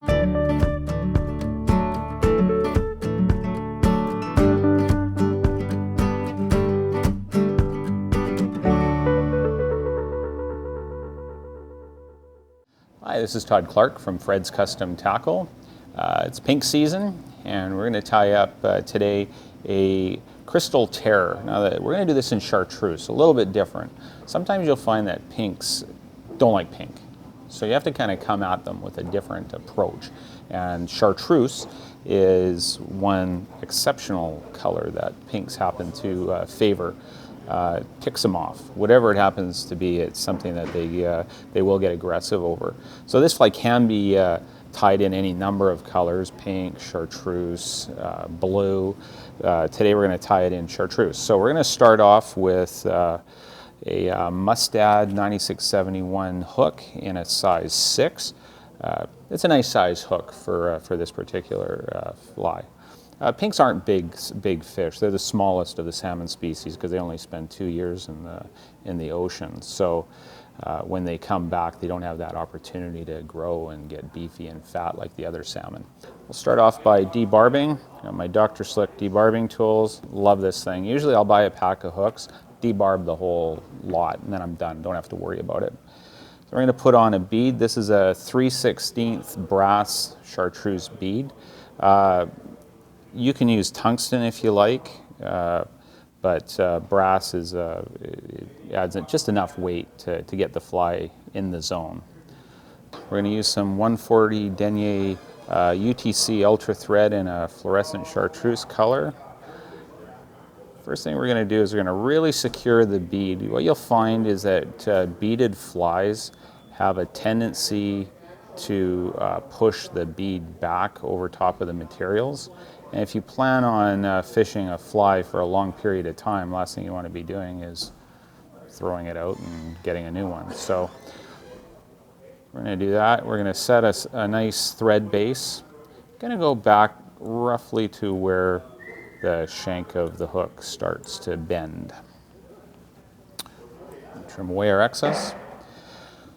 Hi, this is Todd Clarke from Fred's Custom Tackle. It's pink season, and we're going to tie up today a crystal terror. Now, we're going to do this in chartreuse, a little bit different. Sometimes you'll find that pinks don't like pink, so you have to kind of come at them with a different approach. And chartreuse is one exceptional color that pinks happen to favor. Ticks them off. Whatever it happens to be, it's something that they will get aggressive over. So this fly can be tied in any number of colors: pink, chartreuse, blue. Today we're going to tie it in chartreuse. So we're going to start off with a Mustad 9671 hook in a size 6. It's a nice size hook for this particular fly. Pinks aren't big fish. They're the smallest of the salmon species because they only spend 2 years in the ocean. So when they come back, they don't have that opportunity to grow and get beefy and fat like the other salmon. We'll start off by debarbing. My Dr. Slick debarbing tools. Love this thing. Usually I'll buy a pack of hooks, debarb the whole lot, and then I'm done. Don't have to worry about it. So we're going to put on a bead. This is a 3/16 brass chartreuse bead. You can use tungsten if you like, but brass it adds just enough weight to get the fly in the zone. We're going to use some 140 denier UTC Ultra Thread in a fluorescent chartreuse color. First thing we're going to do is we're going to really secure the bead. What you'll find is that beaded flies have a tendency to push the bead back over top of the materials. And if you plan on fishing a fly for a long period of time, last thing you want to be doing is throwing it out and getting a new one. So we're going to do that. We're going to set a nice thread base. Going to go back roughly to where the shank of the hook starts to bend. Trim away our excess.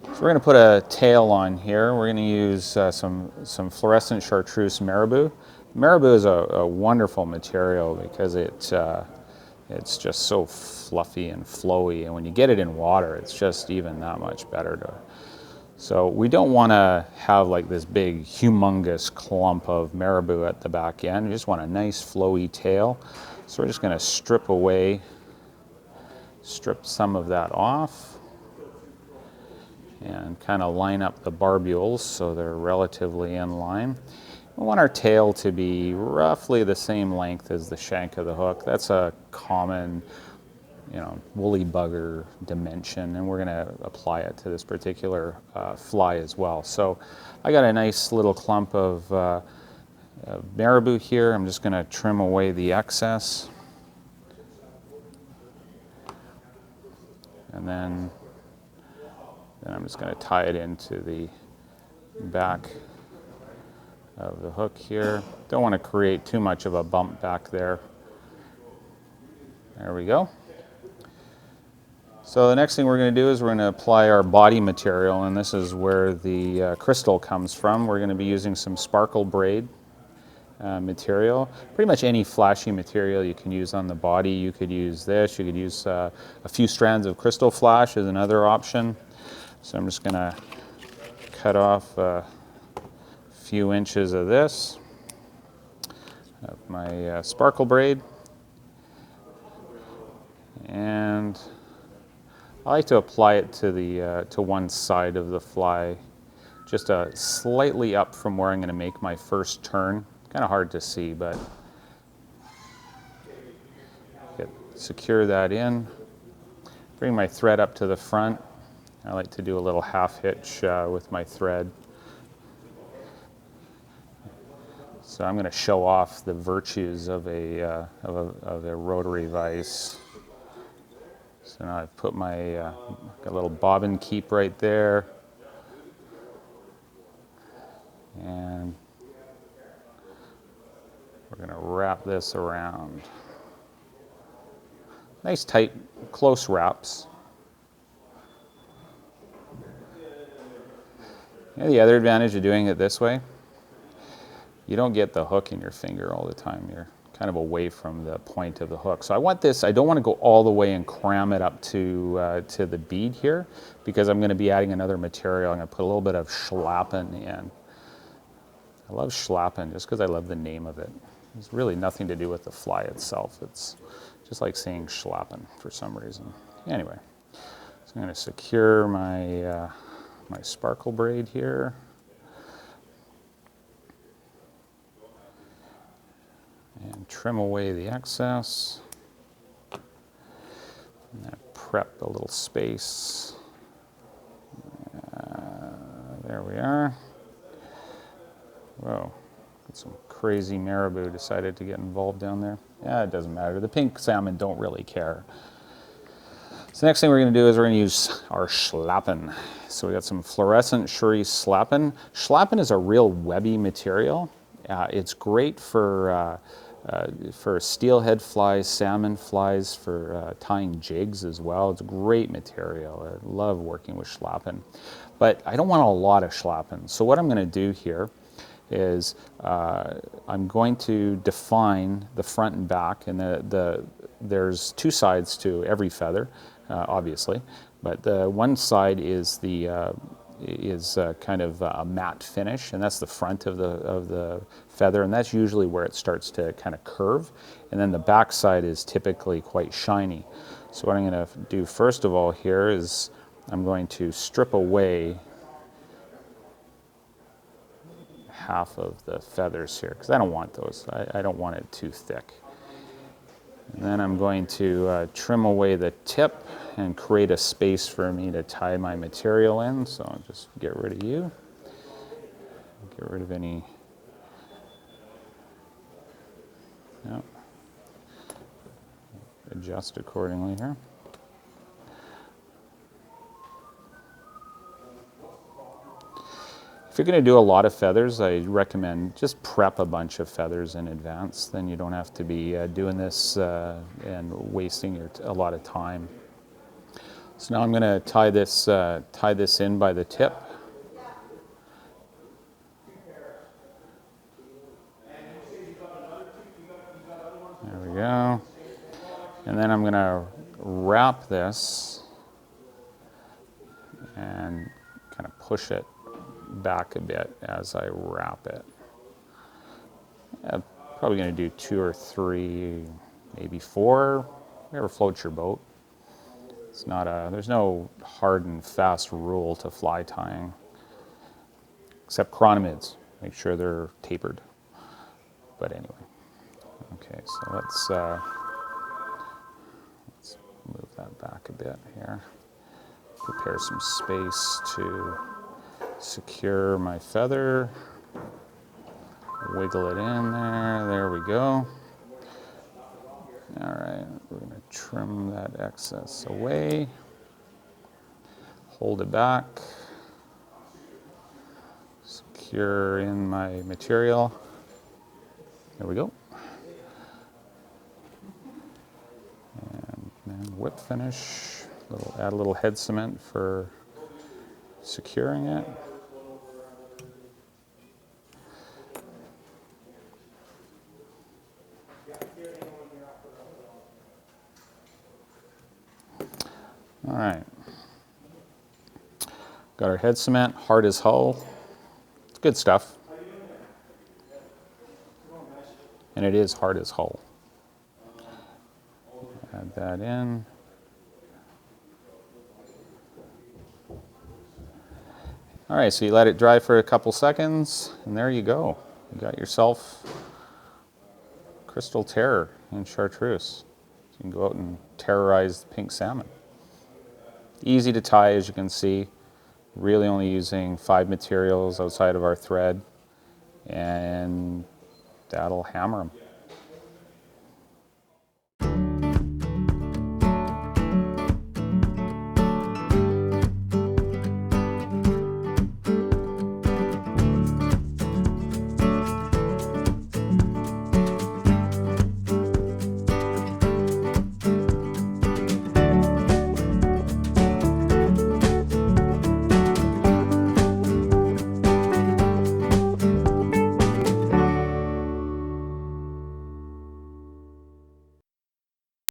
So we're going to put a tail on here. We're going to use some fluorescent chartreuse marabou. Marabou is a wonderful material because it's just so fluffy and flowy, and when you get it in water, it's just even that much better. So we don't want to have like this big, humongous clump of marabou at the back end. We just want a nice, flowy tail. So we're just going to strip some of that off, and kind of line up the barbules so they're relatively in line. We want our tail to be roughly the same length as the shank of the hook. That's a common, woolly bugger dimension, and we're going to apply it to this particular fly as well. So I got a nice little clump of marabou here. I'm just going to trim away the excess. And then I'm just going to tie it into the back of the hook here. Don't want to create too much of a bump back there. There we go. So the next thing we're going to do is we're going to apply our body material, and this is where the crystal comes from. We're going to be using some sparkle braid material. Pretty much any flashy material you can use on the body. You could use this. You could use a few strands of crystal flash as another option. So I'm just going to cut off a few inches of this, of my sparkle braid, and I like to apply it to one side of the fly, just slightly up from where I'm going to make my first turn. Kind of hard to see, but secure that in. Bring my thread up to the front. I like to do a little half hitch with my thread. So I'm going to show off the virtues of a rotary vise. So now I've put my got a little bobbin keep right there, and we're going to wrap this around. Nice tight, close wraps. The other advantage of doing it this way you don't get the hook in your finger all the time. You're kind of away from the point of the hook. So I want this, I don't want to go all the way and cram it up to the bead here, because I'm going to be adding another material. I'm going to put a little bit of schlappen in. I love schlappen just because I love the name of it. There's really nothing to do with the fly itself. It's just like saying schlappen for some reason. Anyway, so I'm going to secure my, my sparkle braid here. And trim away the excess. And prep a little space. There we are. Whoa, got some crazy marabou decided to get involved down there. Yeah, it doesn't matter. The pink salmon don't really care. So the next thing we're going to do is we're going to use our schlappen. So we got some fluorescent chartreuse schlappen. Schlappen is a real webby material. It's great for steelhead flies, salmon flies, for tying jigs as well. It's a great material. I love working with schlappen. But I don't want a lot of schlappen. So what I'm going to do here is I'm going to define the front and back, and there's two sides to every feather, obviously, but the one side is the kind of a matte finish, and that's the front of the feather, and that's usually where it starts to kind of curve, and then the back side is typically quite shiny. So what I'm going to do first of all here is I'm going to strip away half of the feathers here, because I don't want those. I don't want it too thick. And then I'm going to trim away the tip and create a space for me to tie my material in. So I'll just get rid of you. Get rid of any. Yep. Adjust accordingly here. If you're going to do a lot of feathers, I recommend just prep a bunch of feathers in advance. Then you don't have to be doing this and wasting a lot of time. So now I'm going to tie this in by the tip. There we go. And then I'm going to wrap this and kind of push it back a bit as I wrap it. I'm probably going to do 2 or 3, maybe 4, whatever floats your boat. It's not there's no hard and fast rule to fly tying, except chironomids. Make sure they're tapered. But anyway, okay, so let's move that back a bit here. Prepare some space to secure my feather, wiggle it in there, there we go. All right, we're going to trim that excess away, hold it back, secure in my material, there we go. And then whip finish, add a little head cement for securing it. All right, got our head cement, hard as hull. It's good stuff. And it is hard as hull. Add that in. All right, so you let it dry for a couple seconds, and there you go. You got yourself Crystal Terror in chartreuse. You can go out and terrorize pink salmon. Easy to tie, as you can see. Really only using 5 materials outside of our thread, and that'll hammer them.